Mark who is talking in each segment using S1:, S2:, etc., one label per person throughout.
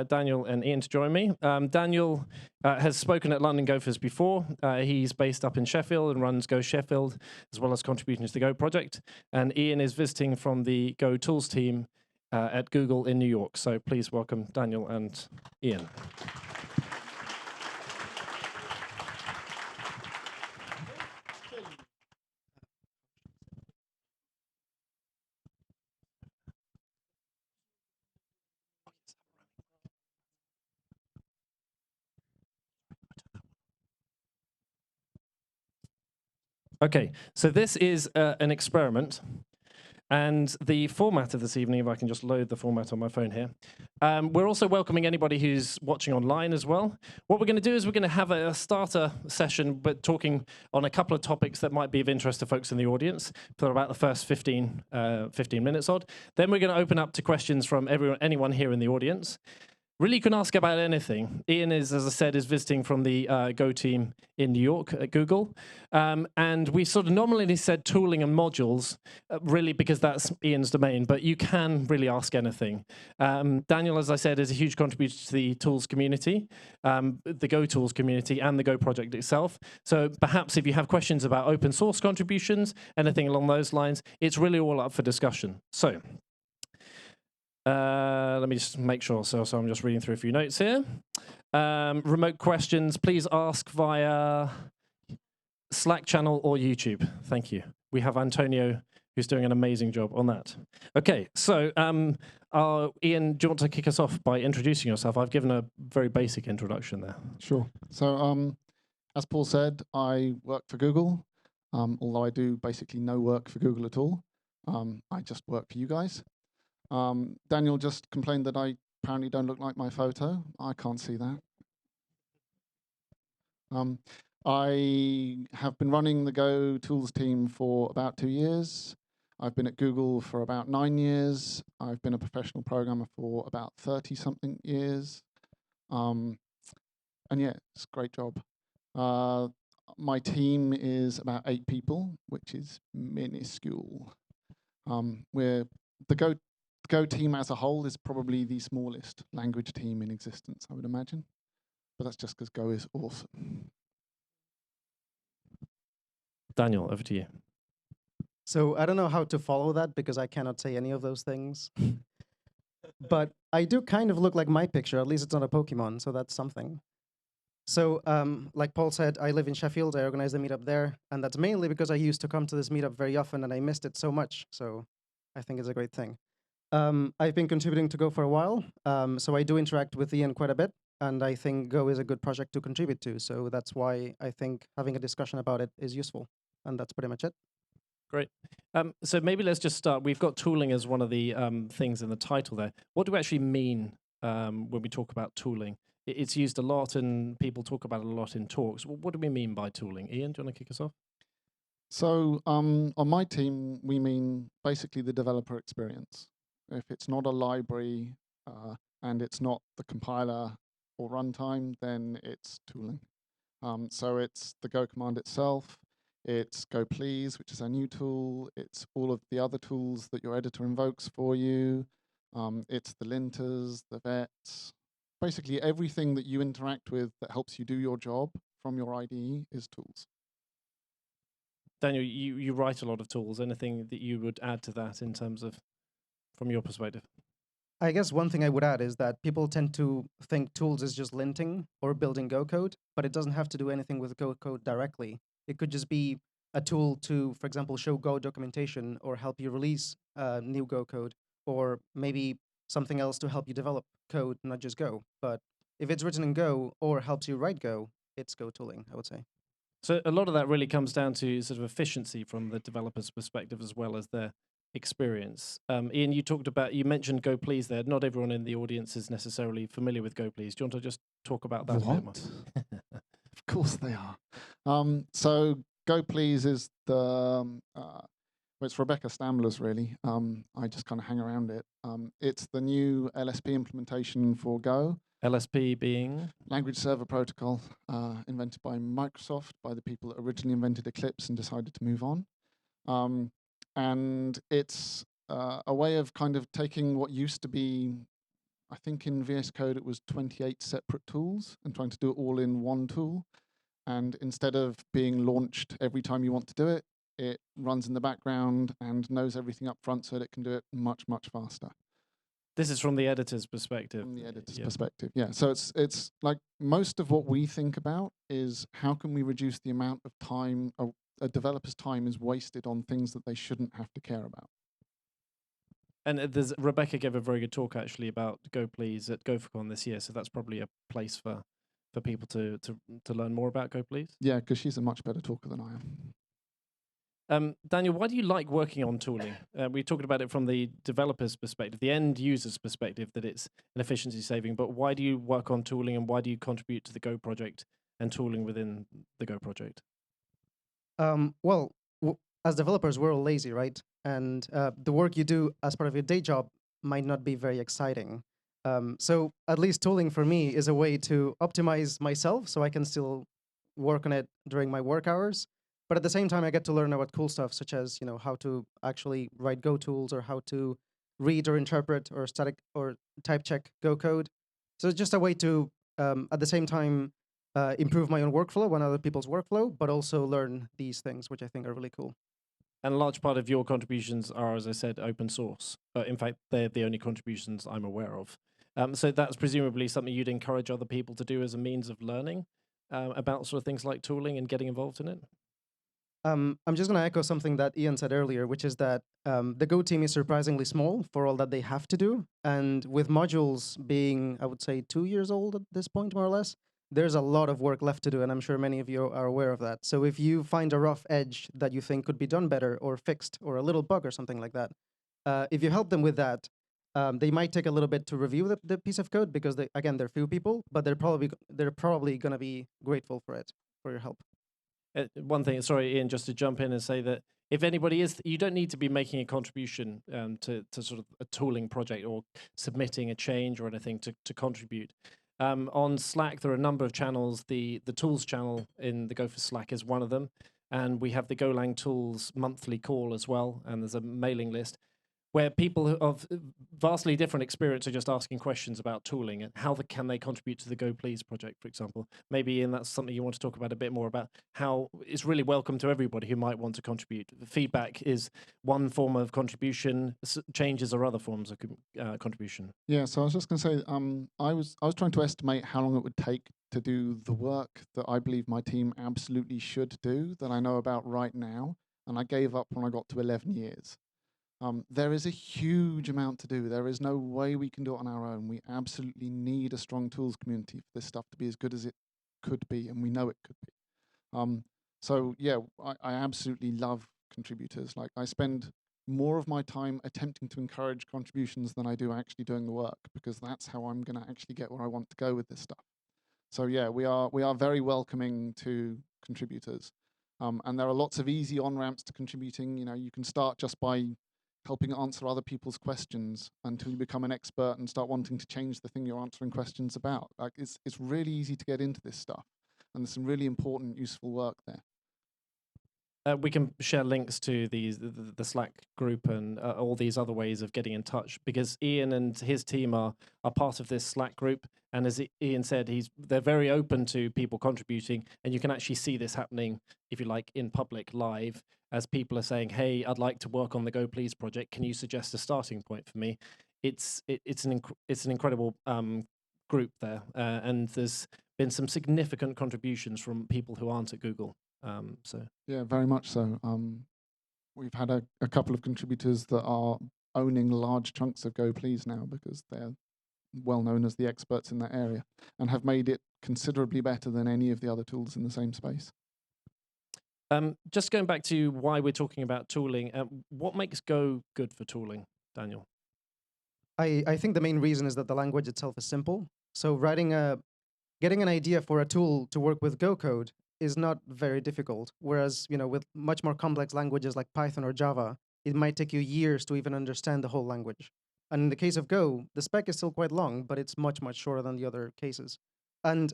S1: Daniel and Ian to join me. Daniel has spoken at LondonGophers before. He's based up in Sheffield and runs Go Sheffield, as well as contributing to the Go project. And Ian is visiting from the Go Tools team at Google in New York. So please welcome Daniel and Ian. Okay, so this is an experiment, and the format of this evening, if I can just load the format on my phone here. We're also welcoming anybody who's watching online as well. What we're going to do is we're going to have a starter session, but talking on a couple of topics that might be of interest to folks in the audience for about the first 15 minutes odd. Then we're going to open up to questions from anyone here in the audience. Really, you can ask about anything. Ian is, as I said, is visiting from the Go team in New York at Google. And we sort of nominally said tooling and modules, really because that's Ian's domain, but you can really ask anything. Daniel, as I said, is a huge contributor to the tools community, the Go tools community, and the Go project itself. So perhaps if you have questions about open source contributions, anything along those lines, it's really all up for discussion. So let me just make sure. So I'm just reading through a few notes here. Remote questions, please ask via Slack channel or YouTube. Thank you. We have Antonio, who's doing an amazing job on that. Okay, so Ian, do you want to kick us off by introducing yourself? I've given a very basic introduction there.
S2: Sure. So as Paul said, I work for Google, although I do basically no work for Google at all. I just work for you guys. Daniel just complained that I apparently don't look like my photo. I can't see that. I have been running the Go Tools team for about 2 years. I've been at Google for about 9 years. I've been a professional programmer for about 30-something years. And yeah, it's a great job. My team is about 8 people, which is minuscule. We're the Go team as a whole is probably the smallest language team in existence, I would imagine. But that's just because Go is awesome.
S1: Daniel, over to you.
S3: So I don't know how to follow that because I cannot say any of those things. But I do kind of look like my picture, at least it's not a Pokemon, so that's something. So like Paul said, I live in Sheffield, I organize the meetup there, and that's mainly because I used to come to this meetup very often and I missed it so much, so I think it's a great thing. I've been contributing to Go for a while, so I do interact with Ian quite a bit, and I think Go is a good project to contribute to, so that's why I think having a discussion about it is useful, and that's pretty much it.
S1: Great. So maybe let's just start. We've got tooling as one of the things in the title there. What do we actually mean when we talk about tooling? It's used a lot, and people talk about it a lot in talks. What do we mean by tooling? Ian, do you want to kick us off?
S2: So on my team, we mean basically the developer experience. If it's not a library and it's not the compiler or runtime, then it's tooling. So it's the Go command itself, it's Go Please, which is our new tool, it's all of the other tools that your editor invokes for you, it's the linters, the vets, basically everything that you interact with that helps you do your job from your IDE is tools.
S1: Daniel, you write a lot of tools. Anything that you would add to that in terms of, from your perspective?
S3: I guess one thing I would add is that people tend to think tools is just linting or building Go code, but it doesn't have to do anything with Go code directly. It could just be a tool to, for example, show Go documentation or help you release new Go code, or maybe something else to help you develop code, not just Go. But if it's written in Go or helps you write Go, it's Go tooling, I would say.
S1: So a lot of that really comes down to sort of efficiency from the developer's perspective as well as their experience. Ian, you mentioned Go Please there. Not everyone in the audience is necessarily familiar with Go Please. Do you want to just talk about that a bit more?
S2: Of course they are. So Go Please is the, well, it's Rebecca Stambler's really. I just kind of hang around it. It's the new LSP implementation for Go.
S1: LSP being?
S2: Language Server Protocol, invented by Microsoft, by the people that originally invented Eclipse and decided to move on. And it's a way of kind of taking what used to be I think in VS Code it was 28 separate tools and trying to do it all in one tool. And instead of being launched every time you want to do it, it runs in the background and knows everything up front so that it can do it much, much faster.
S1: This is from the editor's perspective.
S2: From the editor's perspective, yeah. So it's like most of what we think about is how can we reduce the amount of time a developer's time is wasted on things that they shouldn't have to care about.
S1: And Rebecca gave a very good talk actually about Go Please at GoFoamed this year, so that's probably a place for people to learn more about Go Please.
S2: Yeah, because she's a much better talker than I am.
S1: Daniel, why do you like working on tooling? We talked about it from the developer's perspective, the end user's perspective, that it's an efficiency saving, but why do you work on tooling and why do you contribute to the Go project and tooling within the Go project?
S3: Well, as developers, we're all lazy, right? And the work you do as part of your day job might not be very exciting. So at least tooling for me is a way to optimize myself so I can still work on it during my work hours. But at the same time, I get to learn about cool stuff, such as how to actually write Go tools or how to read or interpret or static or type check Go code. So it's just a way to, at the same time, improve my own workflow and other people's workflow, but also learn these things, which I think are really cool.
S1: And a large part of your contributions are, as I said, open source. In fact, they're the only contributions I'm aware of. So that's presumably something you'd encourage other people to do as a means of learning about sort of things like tooling and getting involved in it?
S3: I'm just going to echo something that Ian said earlier, which is that the Go team is surprisingly small for all that they have to do. And with modules being, I would say, 2 years old at this point, more or less, there's a lot of work left to do, and I'm sure many of you are aware of that. So if you find a rough edge that you think could be done better or fixed or a little bug or something like that, if you help them with that, they might take a little bit to review the piece of code because, they're few people, but they're probably going to be grateful for it, for your help.
S1: One thing, sorry, Ian, just to jump in and say that if anybody is, you don't need to be making a contribution to sort of a tooling project or submitting a change or anything to contribute. On Slack, there are a number of channels. The tools channel in the Go for Slack is one of them. And we have the Golang tools monthly call as well. And there's a mailing list where people of vastly different experience are just asking questions about tooling and how can they contribute to the Go Please project, for example. Maybe, Ian, that's something you want to talk about a bit more about, how it's really welcome to everybody who might want to contribute. Feedback is one form of contribution, changes are other forms of contribution.
S2: Yeah, so I was just going to say, I was trying to estimate how long it would take to do the work that I believe my team absolutely should do, that I know about right now, and I gave up when I got to 11 years. There is a huge amount to do. There is no way we can do it on our own. We absolutely need a strong tools community for this stuff to be as good as it could be, and we know it could be. So yeah, I absolutely love contributors. Like, I spend more of my time attempting to encourage contributions than I do actually doing the work, because that's how I'm going to actually get where I want to go with this stuff. So yeah, we are very welcoming to contributors. And there are lots of easy on-ramps to contributing. You can start just by helping answer other people's questions until you become an expert and start wanting to change the thing you're answering questions about. Like, it's really easy to get into this stuff, and there's some really important, useful work there.
S1: We can share links to the Slack group and all these other ways of getting in touch, because Ian and his team are part of this Slack group. And as Ian said, they're very open to people contributing, and you can actually see this happening, if you like, in public live, as people are saying, "Hey, I'd like to work on the Go Please project. Can you suggest a starting point for me?" It's an incredible group there, and there's been some significant contributions from people who aren't at Google. So
S2: yeah, very much so. We've had a couple of contributors that are owning large chunks of Go Please now because they're well known as the experts in that area and have made it considerably better than any of the other tools in the same space.
S1: Just going back to why we're talking about tooling, what makes Go good for tooling, Daniel?
S3: I think the main reason is that the language itself is simple. So getting an idea for a tool to work with Go code is not very difficult. Whereas, with much more complex languages like Python or Java, it might take you years to even understand the whole language. And in the case of Go, the spec is still quite long, but it's much, much shorter than the other cases. And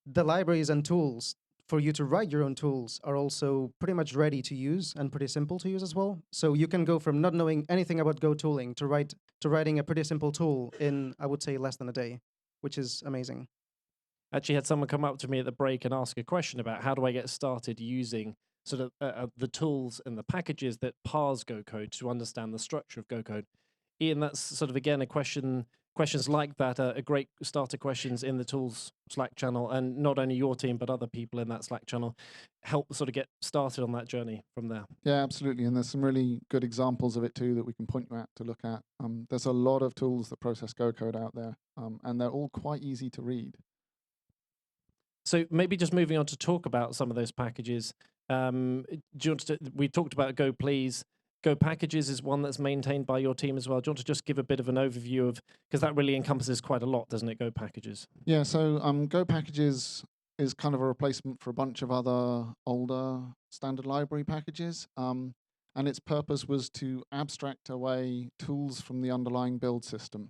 S3: the libraries and tools for you to write your own tools are also pretty much ready to use and pretty simple to use as well. So you can go from not knowing anything about Go tooling to writing a pretty simple tool in, I would say, less than a day, which is amazing.
S1: Actually had someone come up to me at the break and ask a question about how do I get started using sort of the tools and the packages that parse Go code to understand the structure of Go code. Ian, that's sort of, again, questions like that are great starter questions in the tools Slack channel, and not only your team, but other people in that Slack channel help sort of get started on that journey from there.
S2: Yeah, absolutely. And there's some really good examples of it too that we can point you at to look at. There's a lot of tools that process Go code out there, and they're all quite easy to read.
S1: So maybe just moving on to talk about some of those packages. Do you want to, we talked about Go Please. Go Packages is one that's maintained by your team as well. Do you want to just give a bit of an overview of, because that really encompasses quite a lot, doesn't it, Go Packages?
S2: Yeah, so Go Packages is kind of a replacement for a bunch of other older standard library packages. And its purpose was to abstract away tools from the underlying build system.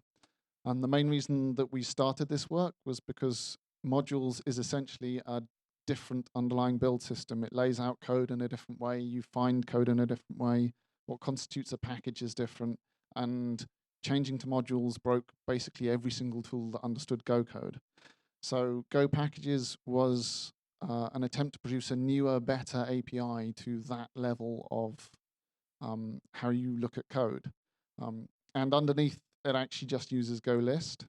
S2: And the main reason that we started this work was because modules is essentially a different underlying build system. It lays out code in a different way. You find code in a different way. What constitutes a package is different. And changing to modules broke basically every single tool that understood Go code. So Go Packages was an attempt to produce a newer, better API to that level of how you look at code. And underneath, it actually just uses Go list.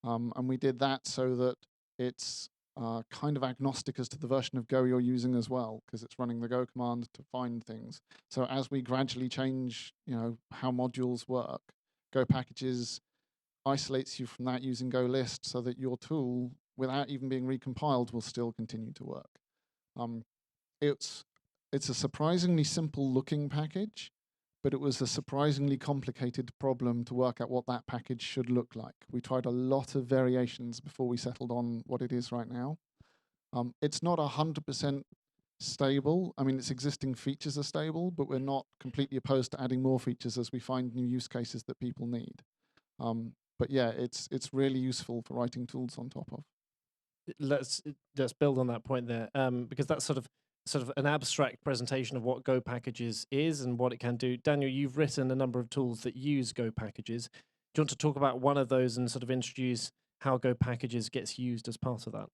S2: And we did that so that it's kind of agnostic as to the version of Go you're using as well, because it's running the Go command to find things. So as we gradually change, how modules work, Go Packages isolates you from that using Go list so that your tool, without even being recompiled, will still continue to work. It's a surprisingly simple looking package, but it was a surprisingly complicated problem to work out what that package should look like. We tried a lot of variations before we settled on what it is right now. It's not 100% stable. I mean, its existing features are stable, but we're not completely opposed to adding more features as we find new use cases that people need. But yeah, it's really useful for writing tools on top of.
S1: Let's build on that point there, because that's sort of an abstract presentation of what Go Packages is and what it can do. Daniel, you've written a number of tools that use Go Packages. Do you want to talk about one of those and sort of introduce how Go Packages gets used as part of that?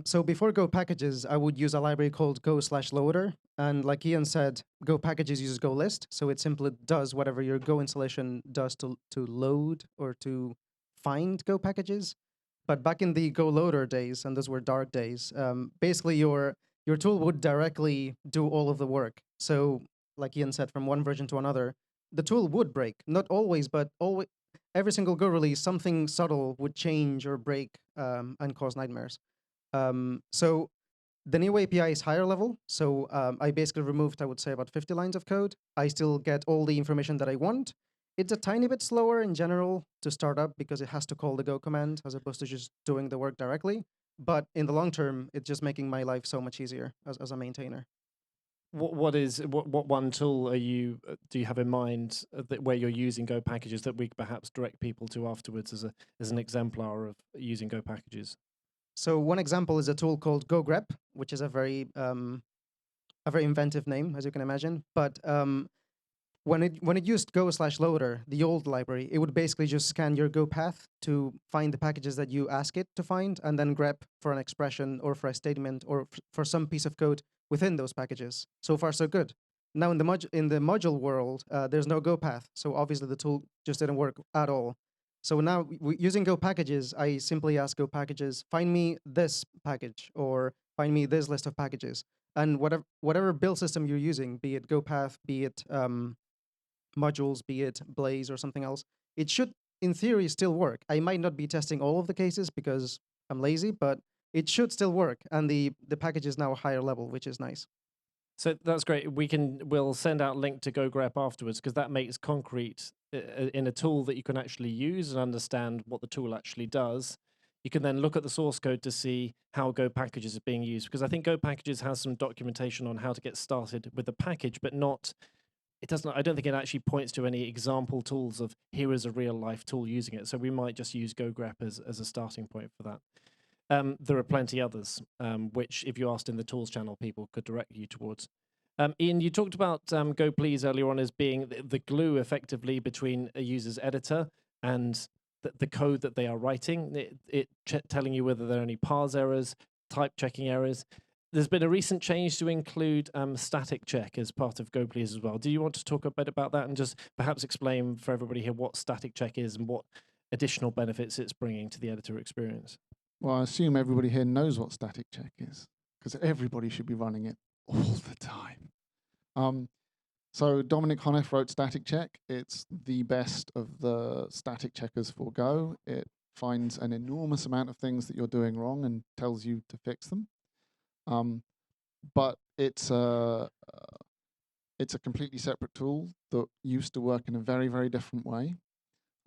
S3: So before Go Packages, I would use a library called Go/loader. And like Ian said, Go Packages uses Go list. So it simply does whatever your Go installation does to load or to find Go packages. But back in the Go loader days, and those were dark days, basically your tool would directly do all of the work. So like Ian said, from one version to another, the tool would break. Not always, but always. Every single Go release, something subtle would change or break and cause nightmares. So the new API is higher level. So I basically removed, I would say, about 50 lines of code. I still get all the information that I want. It's a tiny bit slower in general to start up because it has to call the Go command as opposed to just doing the work directly. But in the long term, it's just making my life so much easier as a maintainer.
S1: What one tool do you have in mind where you're using Go Packages that we perhaps direct people to afterwards as an exemplar of using Go Packages?
S3: So one example is a tool called GoGrep, which is a very inventive name, as you can imagine. But when it used Go/loader, the old library, it would basically just scan your Go path to find the packages that you ask it to find, and then grep for an expression or for a statement or for some piece of code within those packages. So far, so good. Now in the module world, there's no Go path, so obviously the tool just didn't work at all. So now using Go Packages, I simply ask Go Packages, find me this package or find me this list of packages. And whatever build system you're using, be it GoPath, be it modules, be it Blaze or something else, it should, in theory, still work. I might not be testing all of the cases because I'm lazy, but it should still work. And the package is now a higher level, which is nice.
S1: So that's great. We'll send out a link to GoGrep afterwards because that makes concrete in a tool that you can actually use and understand what the tool actually does. You can then look at the source code to see how Go Packages is being used, because I think Go Packages has some documentation on how to get started with the package, but I don't think it actually points to any example tools of here is a real life tool using it. So we might just use GoGrep as a starting point for that. there are plenty others, which if you asked in the tools channel, people could direct you towards. Ian, you talked about GoPlease earlier on as being the glue effectively between a user's editor and the code that they are writing, telling you whether there are any parse errors, type checking errors. There's been a recent change to include static check as part of GoPlease as well. Do you want to talk a bit about that and just perhaps explain for everybody here what static check is and what additional benefits it's bringing to the editor experience?
S2: Well, I assume everybody here knows what static check is, because everybody should be running it all the time. So Dominic Honeth wrote static check. It's the best of the static checkers for Go. It finds an enormous amount of things that you're doing wrong and tells you to fix them. But it's a completely separate tool that used to work in a very, very different way.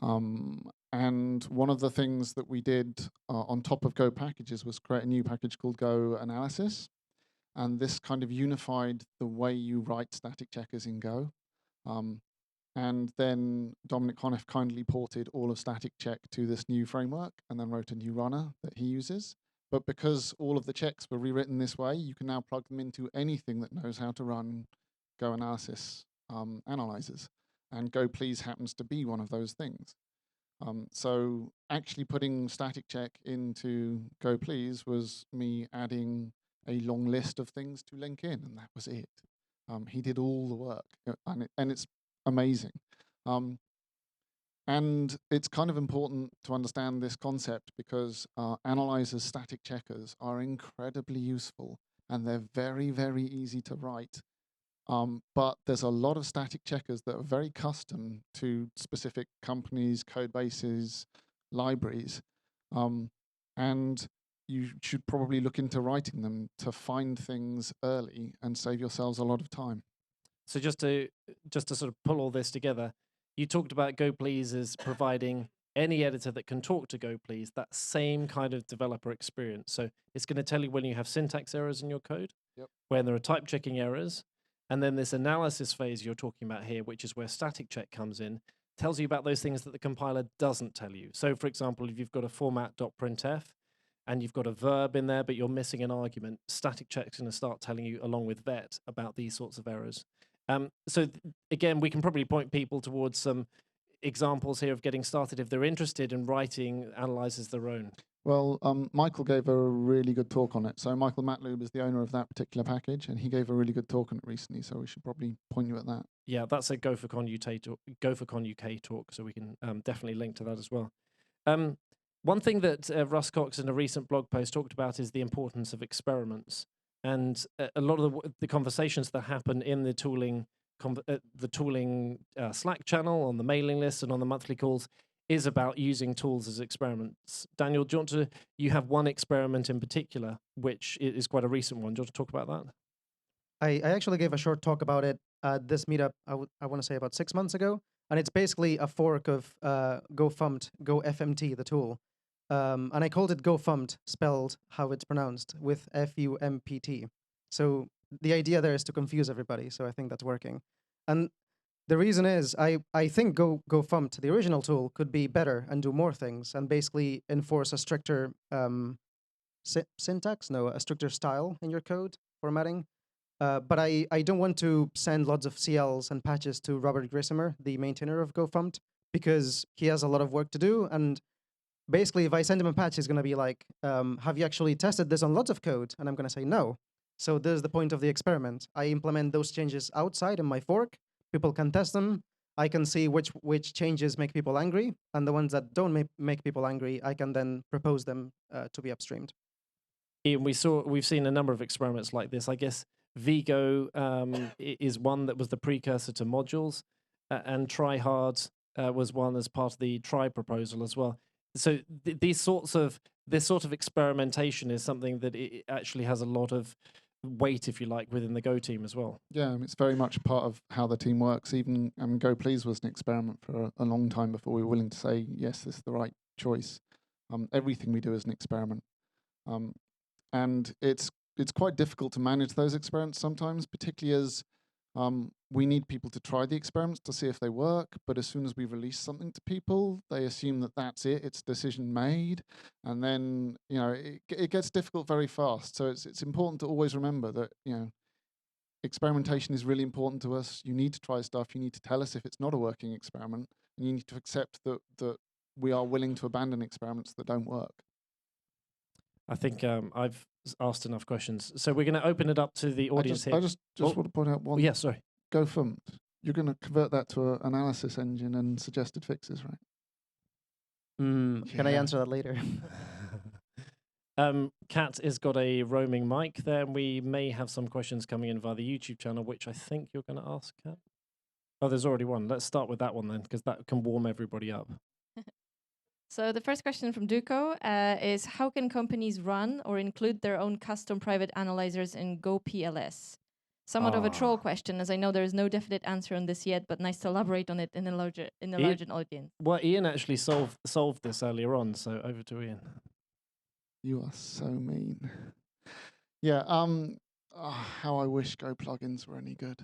S2: And one of the things that we did on top of Go packages was create a new package called Go Analysis. And this kind of unified the way you write static checkers in Go. And then Dominic Honeth kindly ported all of static check to this new framework and then wrote a new runner that he uses. But because all of the checks were rewritten this way, you can now plug them into anything that knows how to run Go Analysis analyzers. And GoPlease happens to be one of those things. So actually putting static check into GoPlease was me adding a long list of things to link in, and that was it. He did all the work, and it's amazing. And it's kind of important to understand this concept because analyzers, static checkers are incredibly useful, and they're very, very easy to write. But there's a lot of static checkers that are very custom to specific companies, code bases, libraries. And you should probably look into writing them to find things early and save yourselves a lot of time.
S1: So just to sort of pull all this together, you talked about GoPlease as providing any editor that can talk to GoPlease that same kind of developer experience. So it's going to tell you when you have syntax errors in your code, when there are type checking errors, and then this analysis phase you're talking about here, which is where static check comes in, tells you about those things that the compiler doesn't tell you. So for example, if you've got a format.printf, and you've got a verb in there, but you're missing an argument, static check's going to start telling you, along with vet, about these sorts of errors. So again, we can probably point people towards some examples here of getting started if they're interested in writing analyzers their own.
S2: Well, Michael gave a really good talk on it. So Michael Matloob is the owner of that particular package, and he gave a really good talk on it recently, so we should probably point you at that.
S1: Yeah, that's a GoFoamed UK talk, so we can definitely link to that as well. One thing that Russ Cox in a recent blog post talked about is the importance of experiments. And a lot of the conversations that happen in the tooling Slack channel, on the mailing list, and on the monthly calls is about using tools as experiments. Daniel, you have one experiment in particular, which is quite a recent one. Do you want to talk about that?
S3: I actually gave a short talk about it at this meetup, I want to say about 6 months ago. And it's basically a fork of GoFMT, the tool. And I called it GoFoamed, spelled how it's pronounced, with FUMPT. So the idea there is to confuse everybody, so I think that's working. And the reason is, I think GoFoamed, the original tool, could be better and do more things, and basically enforce a stricter syntax, no, a stricter style in your code formatting. But I don't want to send lots of CLs and patches to Robert Grisimer, the maintainer of GoFoamed, because he has a lot of work to do, and basically, if I send him a patch, he's going to be like, have you actually tested this on lots of code? And I'm going to say no. So this is the point of the experiment. I implement those changes outside in my fork. People can test them. I can see which changes make people angry. And the ones that don't make people angry, I can then propose them to be upstreamed.
S1: Ian, we've seen a number of experiments like this. I guess Vigo is one that was the precursor to modules. And TryHard was one as part of the Try proposal as well. So this sort of experimentation is something that it actually has a lot of weight, if you like, within the Go team as well.
S2: Yeah, it's very much part of how the team works. Even GoPlease was an experiment for a long time before we were willing to say, yes, this is the right choice. Everything we do is an experiment. And it's quite difficult to manage those experiments sometimes, particularly as We need people to try the experiments to see if they work, but as soon as we release something to people, they assume that that's it, it's decision made, and then it gets difficult very fast. So it's important to always remember that experimentation is really important to us. You need to try stuff. You need to tell us if it's not a working experiment, and you need to accept that we are willing to abandon experiments that don't work.
S1: I think I've asked enough questions. So we're going to open it up to the audience here.
S2: I just want to point out one.
S1: Yeah, sorry.
S2: GoFoamed. You're going to convert that to an analysis engine and suggested fixes, right?
S3: Can I answer that later?
S1: Kat has got a roaming mic there, and we may have some questions coming in via the YouTube channel, which I think you're going to ask, Kat. Oh, there's already one. Let's start with that one then, because that can warm everybody up.
S4: So the first question from Duco is, how can companies run or include their own custom private analyzers in GoPLS? Somewhat of a troll question, as I know there is no definite answer on this yet, but nice to elaborate on it in a larger audience.
S1: Well, Ian actually solved this earlier on, so over to Ian.
S2: You are so mean. Yeah. How I wish Go plugins were any good.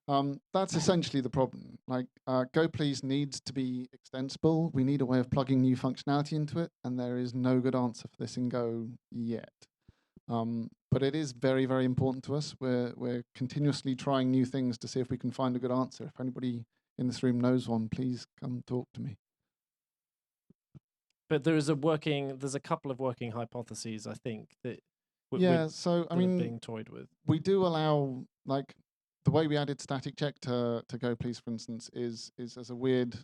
S2: That's essentially the problem. Like, GoPlease needs to be extensible. We need a way of plugging new functionality into it, and there is no good answer for this in Go yet. But it is very, very important to us. We're continuously trying new things to see if we can find a good answer. If anybody in this room knows one, please come talk to me.
S1: But there's a couple of working hypotheses, I think, that
S2: so I mean,
S1: being toyed with. We
S2: do allow, like, the way we added static check to GoPlease, for instance, is as a weird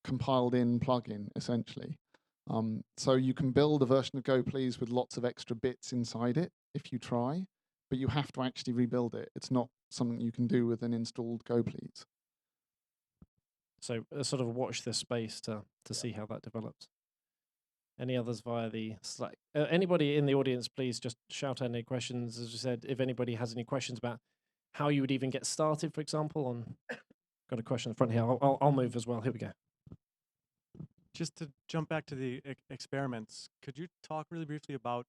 S2: compiled in plugin, essentially. So you can build a version of GoPlease with lots of extra bits inside it if you try, but you have to actually rebuild it. It's not something you can do with an installed GoPlease.
S1: So sort of watch this space to see how that develops. Any others via the Slack? Anybody in the audience, please just shout out any questions. As we said, if anybody has any questions about how you would even get started, for example, got a question in the front here. I'll move as well. Here we go.
S5: Just to jump back to the experiments, could you talk really briefly about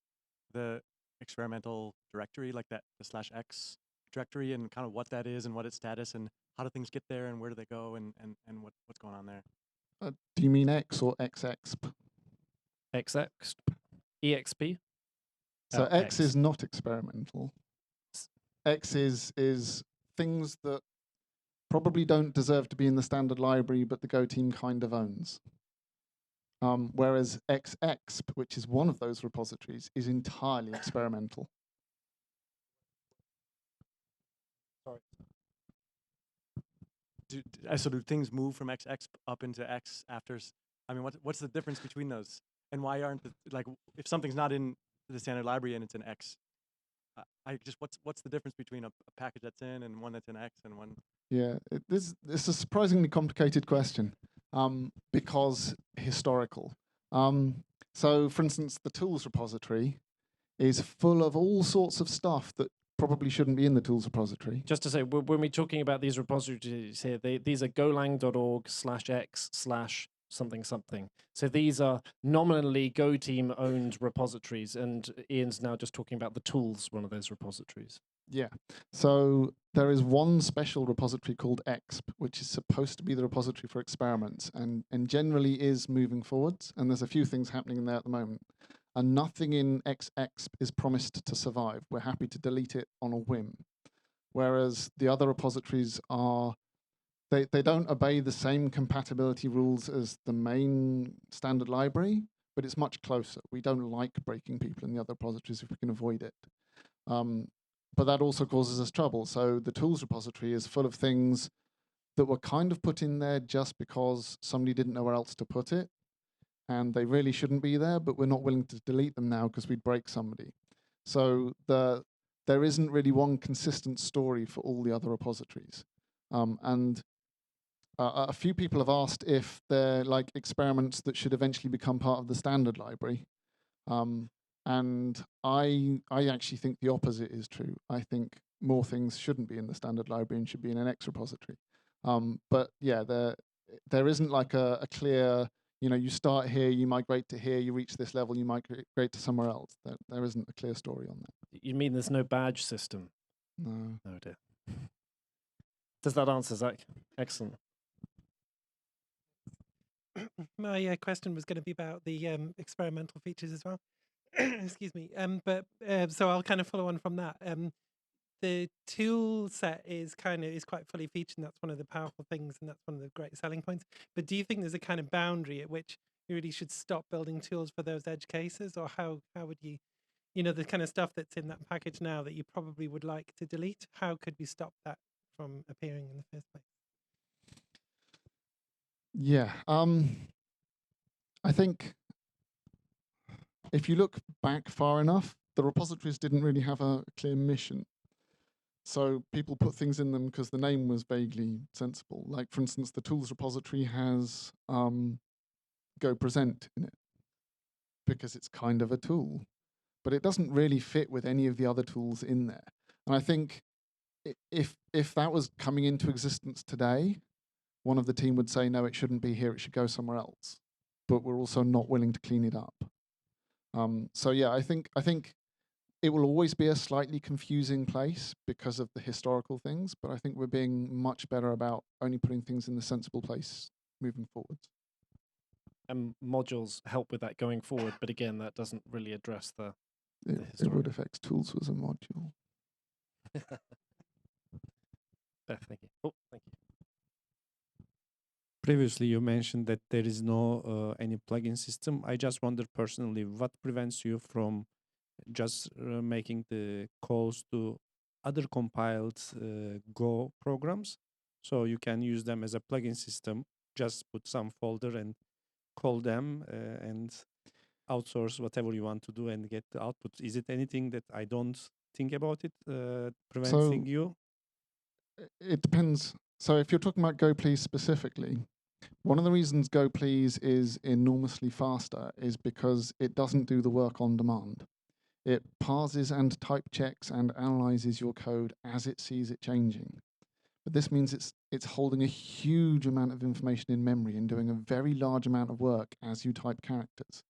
S5: the experimental directory, like the /x directory, and kind of what that is and what its status, and how do things get there, and where do they go, and what's going on there?
S2: Do you mean X or XExp?
S1: XExp? EXP?
S2: So X is not experimental. X is things that probably don't deserve to be in the standard library, but the Go team kind of owns. Whereas XExp, which is one of those repositories, is entirely experimental.
S5: Sorry. So do things move from XExp up into X after? I mean, what's the difference between those? And why aren't if something's not in the standard library and it's in X, what's the difference between a package that's in and one that's in X and one?
S2: Yeah, it's a surprisingly complicated question because historical. So, for instance, the tools repository is full of all sorts of stuff that probably shouldn't be in the tools repository.
S1: Just to say, when we're talking about these repositories here, these are golang.org/x/something something. So these are nominally Go team owned repositories, and Ian's now just talking about the tools, one of those repositories.
S2: Yeah. So there is one special repository called exp, which is supposed to be the repository for experiments, and generally is moving forwards. And there's a few things happening in there at the moment. And nothing in XExp is promised to survive. We're happy to delete it on a whim. Whereas the other repositories are, they don't obey the same compatibility rules as the main standard library, but it's much closer. We don't like breaking people in the other repositories if we can avoid it. But that also causes us trouble. So the tools repository is full of things that were kind of put in there just because somebody didn't know where else to put it. And they really shouldn't be there, but we're not willing to delete them now because we'd break somebody. So there isn't really one consistent story for all the other repositories. A few people have asked if they're like experiments that should eventually become part of the standard library. And I actually think the opposite is true. I think more things shouldn't be in the standard library and should be in an X repository. But yeah, there isn't like a clear, you start here, you migrate to here, you reach this level, you migrate to somewhere else. There isn't a clear story on that.
S1: You mean there's no badge system?
S2: No.
S1: Oh dear. Does that answer, Zach? Excellent.
S6: My question was going to be about the experimental features as well. Excuse me. So I'll kind of follow on from that. The tool set is quite fully featured, and that's one of the powerful things, and that's one of the great selling points. But do you think there's a kind of boundary at which you really should stop building tools for those edge cases, or how would you, the kind of stuff that's in that package now that you probably would like to delete? How could we stop that from appearing in the first place?
S2: Yeah, I think if you look back far enough, the repositories didn't really have a clear mission. So people put things in them because the name was vaguely sensible. Like, for instance, the tools repository has Go Present in it because it's kind of a tool, but it doesn't really fit with any of the other tools in there. And I think if that was coming into existence today, one of the team would say, no, it shouldn't be here, it should go somewhere else. But we're also not willing to clean it up. So yeah, I think it will always be a slightly confusing place because of the historical things, but I think we're being much better about only putting things in the sensible place moving forward.
S1: And modules help with that going forward, but again, that doesn't really address the
S2: It would affect tools was a module.
S1: Beth, thank you. Oh, thank you.
S7: Previously, you mentioned that there is no any plugin system. I just wonder personally, what prevents you from just making the calls to other compiled Go programs, so you can use them as a plugin system? Just put some folder and call them and outsource whatever you want to do and get the output. Is it anything that I don't think about it preventing you?
S2: It depends. So if you're talking about Go Please specifically, one of the reasons Go Please is enormously faster is because it doesn't do the work on demand. It parses and type checks and analyzes your code as it sees it changing. But this means it's holding a huge amount of information in memory and doing a very large amount of work as you type characters.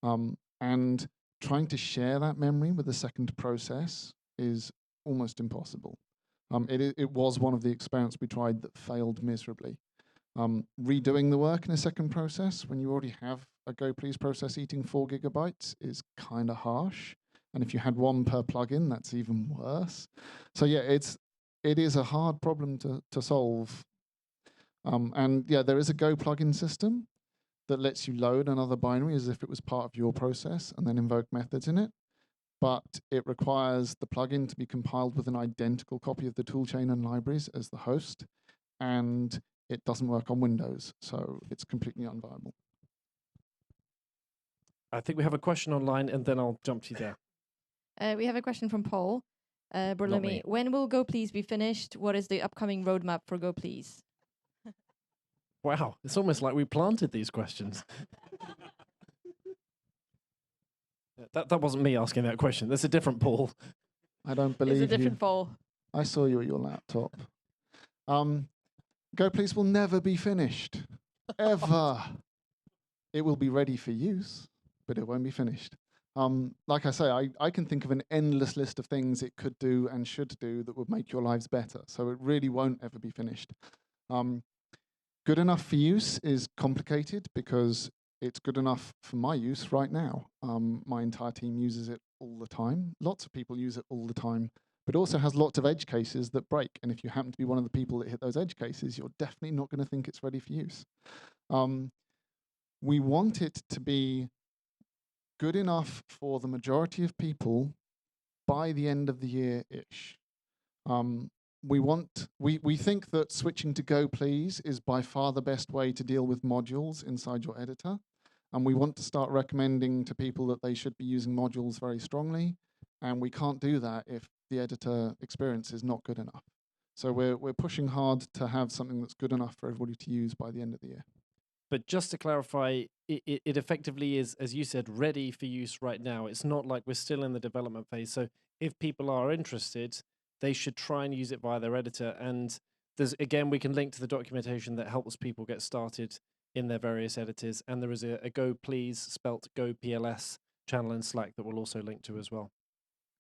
S2: And trying to share that memory with a second process is almost impossible. It was one of the experiments we tried that failed miserably. Redoing the work in a second process when you already have a Go Please process eating 4 gigabytes is kind of harsh. And if you had one per plugin, that's even worse. So yeah, it is a hard problem to solve. And yeah, there is a Go plugin system that lets you load another binary as if it was part of your process and then invoke methods in it. But it requires the plugin to be compiled with an identical copy of the toolchain and libraries as the host. And it doesn't work on Windows, so it's completely unviable.
S1: I think we have a question online, and then I'll jump to you there.
S4: We have a question from Paul Berlumi. When will Go Please be finished? What is the upcoming roadmap for Go Please?
S1: Wow, it's almost like we planted these questions. That wasn't me asking that question. That's a different Paul.
S2: I don't believe
S4: It's a different Paul.
S2: I saw you at your laptop. Go Please will never be finished, ever. It will be ready for use, but it won't be finished. Like I say, I can think of an endless list of things it could do and should do that would make your lives better. So it really won't ever be finished. Good enough for use is complicated because it's good enough for my use right now. My entire team uses it all the time. Lots of people use it all the time, but also has lots of edge cases that break. And if you happen to be one of the people that hit those edge cases, you're definitely not going to think it's ready for use. We want it to be good enough for the majority of people by the end of the year-ish. We think that switching to Go Please is by far the best way to deal with modules inside your editor. And we want to start recommending to people that they should be using modules very strongly. And we can't do that if the editor experience is not good enough. So we're pushing hard to have something that's good enough for everybody to use by the end of the year.
S1: But just to clarify, it effectively is, as you said, ready for use right now. It's not like we're still in the development phase. So if people are interested, they should try and use it via their editor. And there's, again, we can link to the documentation that helps people get started in their various editors. And there is a Go Please, spelt Go PLS channel in Slack that we'll also link to as well.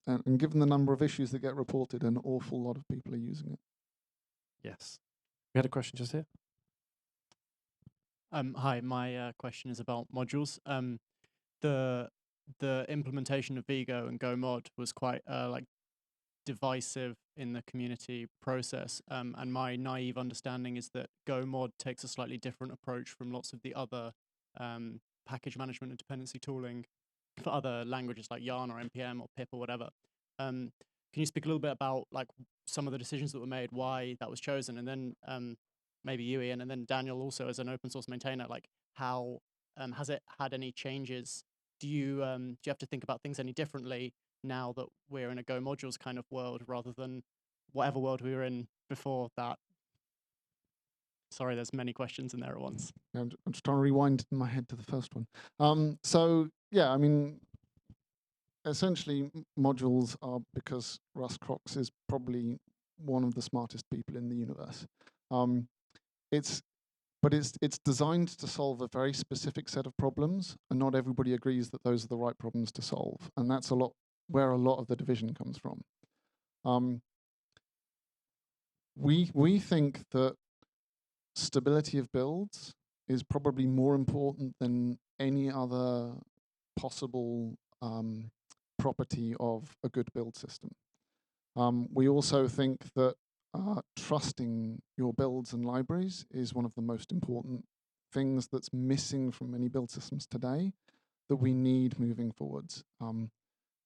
S2: And given the number of issues that get reported, an awful lot of people are using it.
S1: Yes. We had a question just here.
S8: Hi, my question is about modules. The implementation of Vigo and GoMod was quite like divisive in the community process. And my naive understanding is that GoMod takes a slightly different approach from lots of the other package management and dependency tooling for other languages like Yarn or NPM or pip or whatever. Can you speak a little bit about like some of the decisions that were made, why that was chosen, and then maybe you, Ian, and then Daniel also as an open source maintainer, like how has it had any changes? Do you have to think about things any differently now that we're in a Go modules kind of world rather than whatever world we were in before that? Sorry, there's many questions in there at once.
S2: I'm just trying to rewind in my head to the first one. So yeah, I mean, essentially modules are because Russ Crox is probably one of the smartest people in the universe. It's designed to solve a very specific set of problems, and not everybody agrees that those are the right problems to solve, and that's where a lot of the division comes from. We think that stability of builds is probably more important than any other possible property of a good build system. We also think that trusting your builds and libraries is one of the most important things that's missing from many build systems today that we need moving forwards.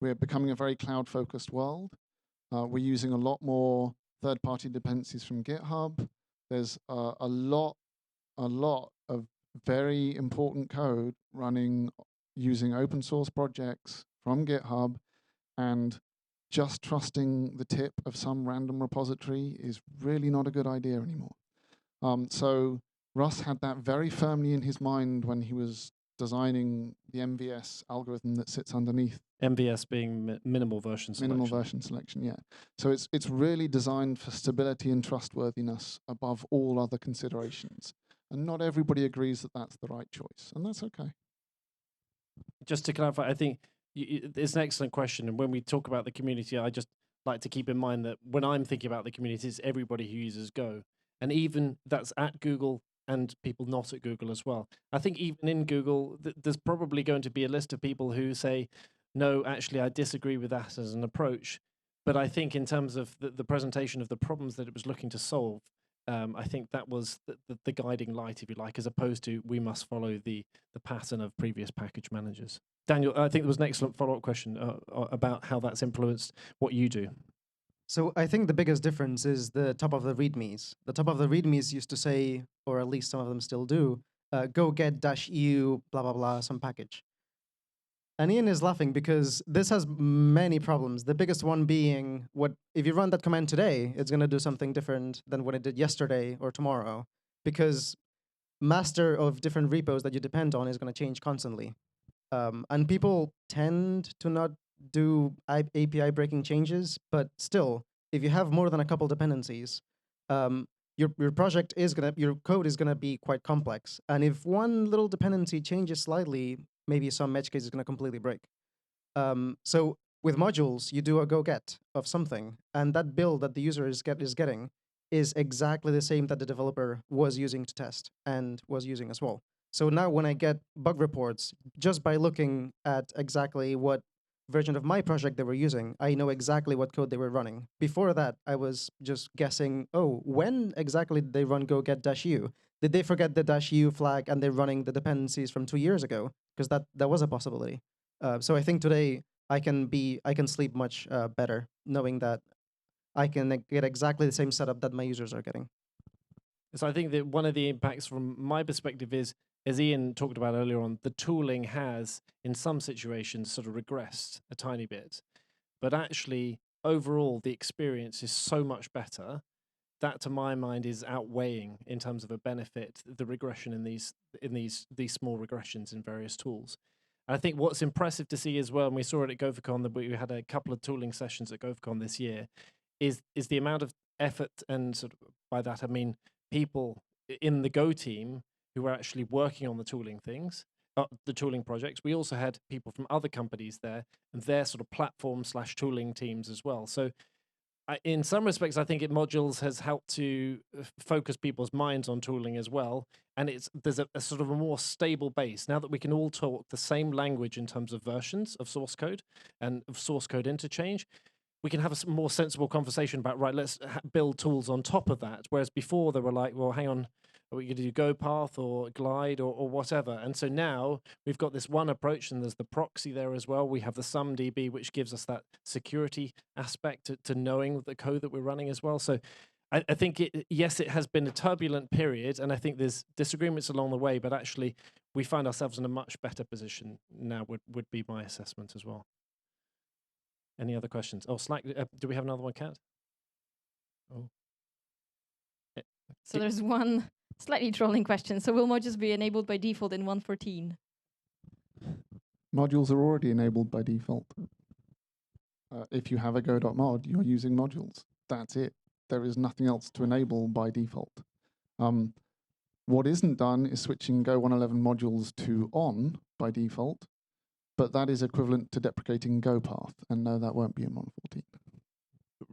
S2: We're becoming a very cloud-focused world. We're using a lot more third-party dependencies from GitHub. There's a lot of very important code running using open source projects from GitHub, and just trusting the tip of some random repository is really not a good idea anymore. So Russ had that very firmly in his mind when he was designing the MVS algorithm that sits underneath.
S1: MVS being minimal version selection.
S2: Minimal version selection, yeah. So it's really designed for stability and trustworthiness above all other considerations. And not everybody agrees that that's the right choice, and that's okay.
S1: Just to clarify, I think it's an excellent question. And when we talk about the community, I just like to keep in mind that when I'm thinking about the community, it's everybody who uses Go. And even that's at Google and people not at Google as well. I think even in Google, there's probably going to be a list of people who say, no, actually, I disagree with that as an approach. But I think in terms of the presentation of the problems that it was looking to solve, I think that was the guiding light, if you like, as opposed to we must follow the pattern of previous package managers. Daniel, I think there was an excellent follow-up question about how that's influenced what you do.
S3: So I think the biggest difference is the top of the readmes. The top of the readmes used to say, or at least some of them still do, go get -u, blah, blah, blah, some package. And Ian is laughing because this has many problems. The biggest one being, if you run that command today, it's going to do something different than what it did yesterday or tomorrow, because master of different repos that you depend on is going to change constantly. And people tend to not do API breaking changes, but still, if you have more than a couple dependencies, your project is your code is gonna be quite complex. And if one little dependency changes slightly, maybe some edge case is gonna completely break. So with modules, you do a go get of something, and that build that the user is getting is exactly the same that the developer was using to test and was using as well. So now when I get bug reports, just by looking at exactly what version of my project they were using, I know exactly what code they were running. Before that, I was just guessing, oh, when exactly did they run go get -u? Did they forget the -u flag and they're running the dependencies from 2 years ago? Because that was a possibility. So I think today I can sleep much better knowing that I can get exactly the same setup that my users are getting.
S1: So I think that one of the impacts from my perspective is, as Ian talked about earlier on, the tooling has, in some situations, sort of regressed a tiny bit. But actually, overall, the experience is so much better that, to my mind, is outweighing, in terms of a benefit, the regression in these small regressions in various tools. And I think what's impressive to see as well, and we saw it at GoFoamed, that we had a couple of tooling sessions at GoFoamed this year, is the amount of effort, and sort of by that I mean people in the Go team who were actually working on the tooling things, the tooling projects. We also had people from other companies there and their sort of platform/tooling teams as well. So in some respects, I think modules has helped to focus people's minds on tooling as well. And there's a sort of a more stable base now that we can all talk the same language in terms of versions of source code and of source code interchange. We can have a more sensible conversation about, right, let's build tools on top of that. Whereas before they were like, well, hang on, are we going to do GoPath or Glide or whatever? And so now we've got this one approach, and there's the proxy there as well. We have the SumDB, which gives us that security aspect to knowing the code that we're running as well. So I think, yes, it has been a turbulent period, and I think there's disagreements along the way, but actually we find ourselves in a much better position now, would be my assessment as well. Any other questions? Oh, Slack, do we have another one, Kat? Oh.
S4: So there's one slightly trolling question. So will modules be enabled by default in 1.14?
S2: Modules are already enabled by default. If you have a go.mod, you're using modules. That's it. There is nothing else to enable by default. What isn't done is switching Go 111 modules to on by default, but that is equivalent to deprecating GoPath, and no, that won't be in 1.14.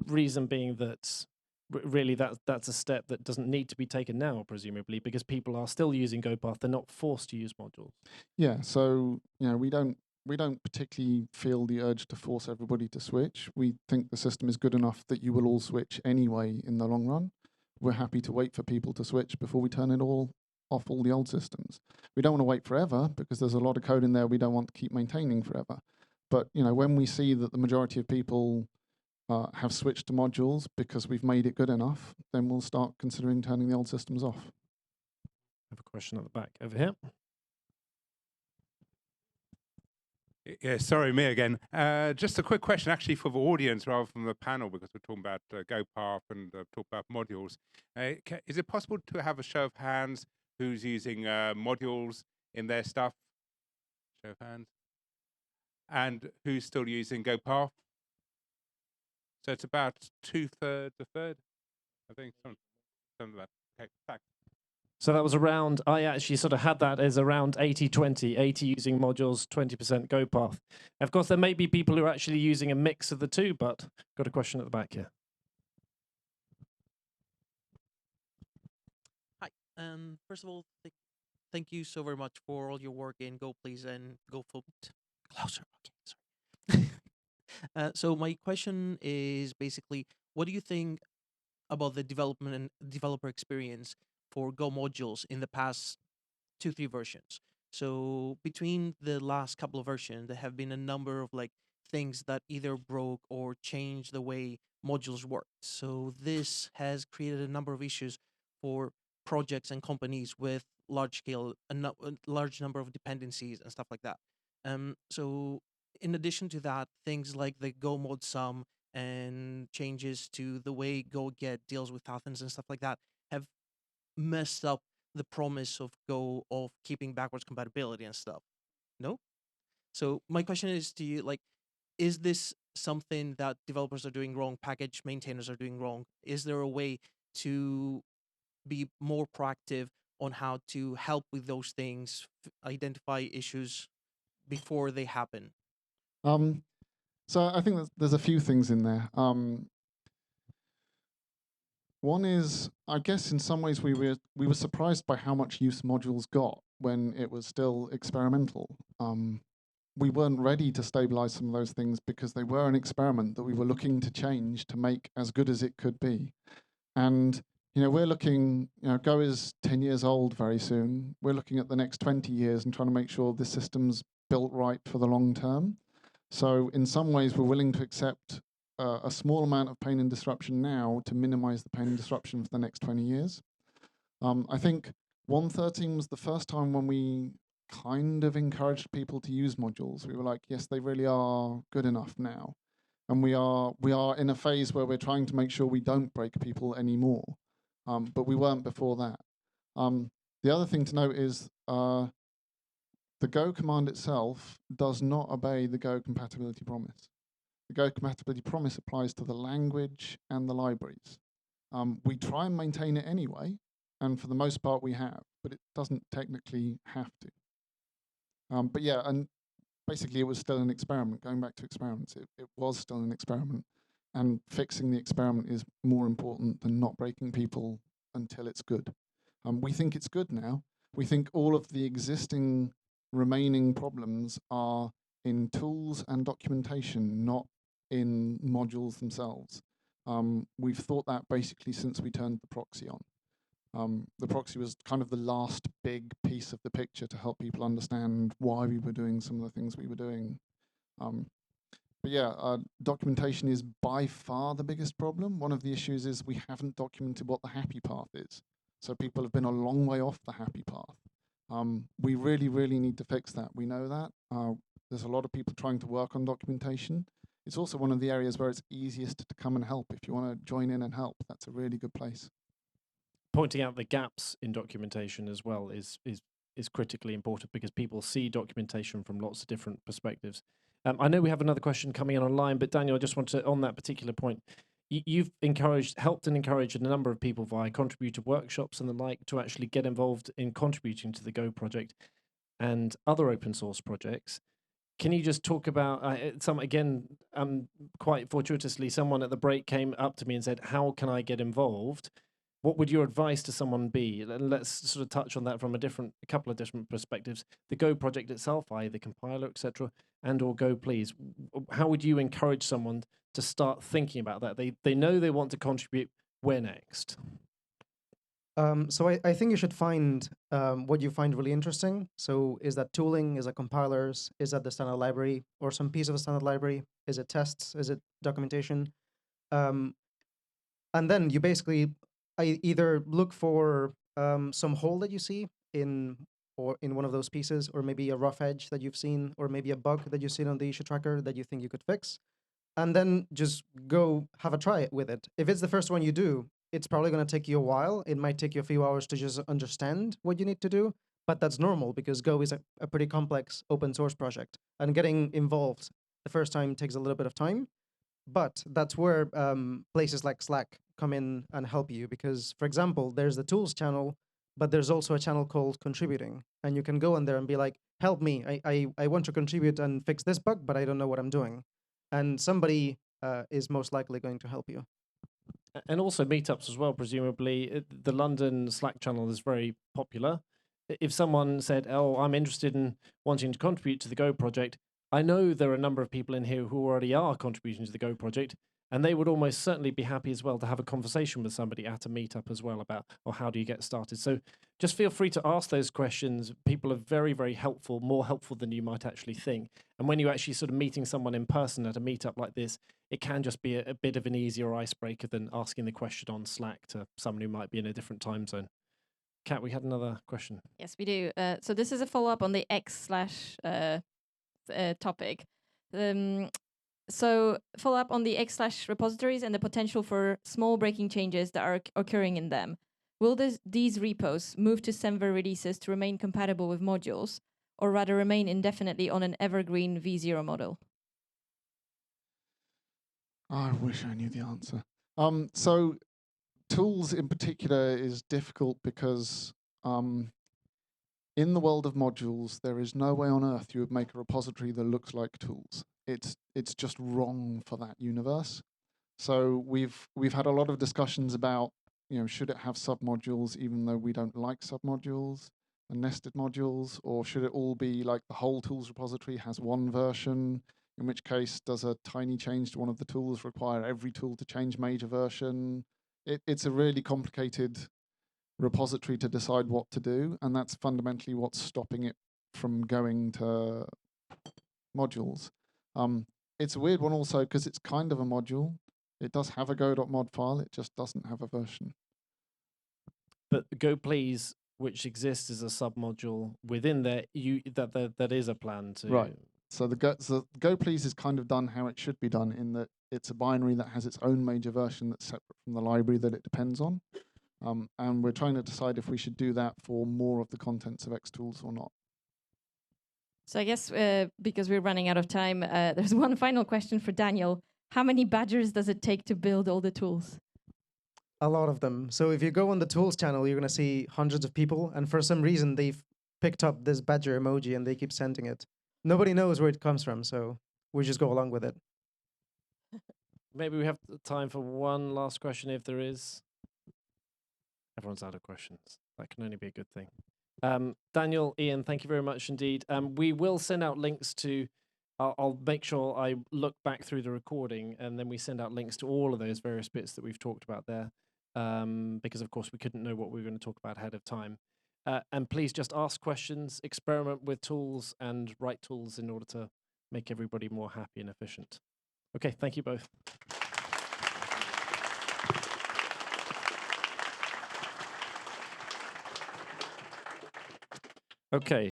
S1: Reason being that really that's a step that doesn't need to be taken now, presumably, because people are still using GoPath. They're not forced to use modules.
S2: Yeah, so we don't particularly feel the urge to force everybody to switch. We think the system is good enough that you will all switch anyway in the long run. We're happy to wait for people to switch before we turn it all off, all the old systems. We don't want to wait forever because there's a lot of code in there we don't want to keep maintaining forever. But when we see that the majority of people have switched to modules because we've made it good enough, then we'll start considering turning the old systems off.
S1: I have a question at the back over here.
S9: Yeah, sorry, me again. Just a quick question, actually, for the audience rather than the panel, because we're talking about GoPath and talk about modules. Is it possible to have a show of hands who's using modules in their stuff? Show of hands. And who's still using GoPath? So it's about 2/3, a third, I think. Something like that. Okay, thanks.
S1: So that was around, I actually sort of had that as around 80-20, 80 using modules, 20% GoPath. Of course, there may be people who are actually using a mix of the two, but got a question at the back here.
S10: Hi. First of all, thank you so very much for all your work in GoPlease and GoFoamed. Closer. Okay, sorry. So my question is basically, what do you think about the development and developer experience for Go modules in the past 2-3 versions? So between the last couple of versions, there have been a number of things that either broke or changed the way modules work. So this has created a number of issues for projects and companies with large number of dependencies and stuff like that. So in addition to that, things like the Go mod sum and changes to the way Go Get deals with Athens and stuff like that have messed up the promise of Go of keeping backwards compatibility and stuff. No? So my question is to you, is this something that developers are doing wrong, package maintainers are doing wrong? Is there a way to be more proactive on how to help with those things, identify issues before they happen?
S2: So I think there's a few things in there. One is, I guess in some ways we were surprised by how much use modules got when it was still experimental. We weren't ready to stabilize some of those things because they were an experiment that we were looking to change to make as good as it could be. And we're looking, Go is 10 years old very soon. We're looking at the next 20 years and trying to make sure this system's built right for the long term. So in some ways, we're willing to accept a small amount of pain and disruption now to minimize the pain and disruption for the next 20 years. I think 1.13 was the first time when we kind of encouraged people to use modules. We were like, yes, they really are good enough now. And we are in a phase where we're trying to make sure we don't break people anymore. But we weren't before that. The other thing to note is the Go command itself does not obey the Go compatibility promise. The Go compatibility promise applies to the language and the libraries. We try and maintain it anyway, and for the most part we have, but it doesn't technically have to. But yeah, and basically it was still an experiment. Going back to experiments, it was still an experiment. and fixing the experiment is more important than not breaking people until it's good. We think it's good now. We think all of the existing remaining problems are in tools and documentation, not in modules themselves. We've thought that basically since we turned the proxy on. The proxy was kind of the last big piece of the picture to help people understand why we were doing some of the things we were doing. But yeah, documentation is by far the biggest problem. One of the issues is we haven't documented what the happy path is. So people have been a long way off the happy path. We really, really need to fix that. We know that. There's a lot of people trying to work on documentation. It's also one of the areas where it's easiest to come and help. If you want to join in and help, that's a really good place.
S1: Pointing out the gaps in documentation as well is critically important, because people see documentation from lots of different perspectives. I know we have another question coming in online, but Daniel, I just want to, on that particular point, you've helped and encouraged a number of people via contributor workshops and the like to actually get involved in contributing to the Go project and other open source projects. Can you just talk about quite fortuitously, someone at the break came up to me and said, "How can I get involved?" What would your advice to someone be? Let's sort of touch on that from a couple of different perspectives. The Go project itself, i.e. the compiler, etc., and/or Go Please. How would you encourage someone to start thinking about that? They know they want to contribute. Where next?
S3: So I think you should find what you find really interesting. So is that tooling? Is that compilers? Is that the standard library or some piece of a standard library? Is it tests? Is it documentation? And then you basically either look for some hole that you see in one of those pieces, or maybe a rough edge that you've seen, or maybe a bug that you've seen on the issue tracker that you think you could fix, and then just go have a try with it. If it's the first one you do, it's probably going to take you a while. It might take you a few hours to just understand what you need to do, but that's normal because Go is a pretty complex open source project, and getting involved the first time takes a little bit of time. But that's where places like Slack come in and help you, because, for example, there's the tools channel, but there's also a channel called contributing, and you can go in there and be like, help me, I want to contribute and fix this bug, but I don't know what I'm doing. And somebody is most likely going to help you.
S1: And also meetups as well, presumably. The London Slack channel is very popular. If someone said, "Oh, I'm interested in wanting to contribute to the Go project," I know there are a number of people in here who already are contributing to the Go project, and they would almost certainly be happy as well to have a conversation with somebody at a meetup as well about, or how do you get started? So just feel free to ask those questions. People are very, very helpful, more helpful than you might actually think. And when you're actually sort of meeting someone in person at a meetup like this, it can just be a bit of an easier icebreaker than asking the question on Slack to someone who might be in a different time zone. Kat, we had another question.
S4: Yes, we do. So this is a follow-up on the topic. So follow up on the X/ repositories and the potential for small breaking changes that are occurring in them. Will these repos move to Semver releases to remain compatible with modules, or rather remain indefinitely on an evergreen v0 model?
S2: I wish I knew the answer. So tools in particular is difficult because in the world of modules, there is no way on earth you would make a repository that looks like tools. It's just wrong for that universe. So we've had a lot of discussions about, should it have submodules even though we don't like submodules and nested modules, or should it all be like the whole tools repository has one version, in which case does a tiny change to one of the tools require every tool to change major version? It's a really complicated repository to decide what to do, and that's fundamentally what's stopping it from going to modules. It's a weird one also because it's kind of a module. It does have a go.mod file, it just doesn't have a version.
S1: But Go Please, which exists as a submodule within there, that is a plan to...
S2: Right. So the Go Please is kind of done how it should be done, in that it's a binary that has its own major version that's separate from the library that it depends on. And we're trying to decide if we should do that for more of the contents of Xtools or not.
S4: So I guess because we're running out of time, there's one final question for Daniel. How many badgers does it take to build all the tools?
S3: A lot of them. So if you go on the tools channel, you're going to see hundreds of people. And for some reason, they've picked up this badger emoji and they keep sending it. Nobody knows where it comes from, so we just go along with it.
S1: maybe we have time for one last question if there is. Everyone's out of questions. That can only be a good thing. Daniel, Ian, thank you very much indeed. We will send out links to, I'll make sure I look back through the recording and then we send out links to all of those various bits that we've talked about there. Because of course we couldn't know what we were going to talk about ahead of time. And please just ask questions, experiment with tools and write tools in order to make everybody more happy and efficient. Okay, thank you both. Okay.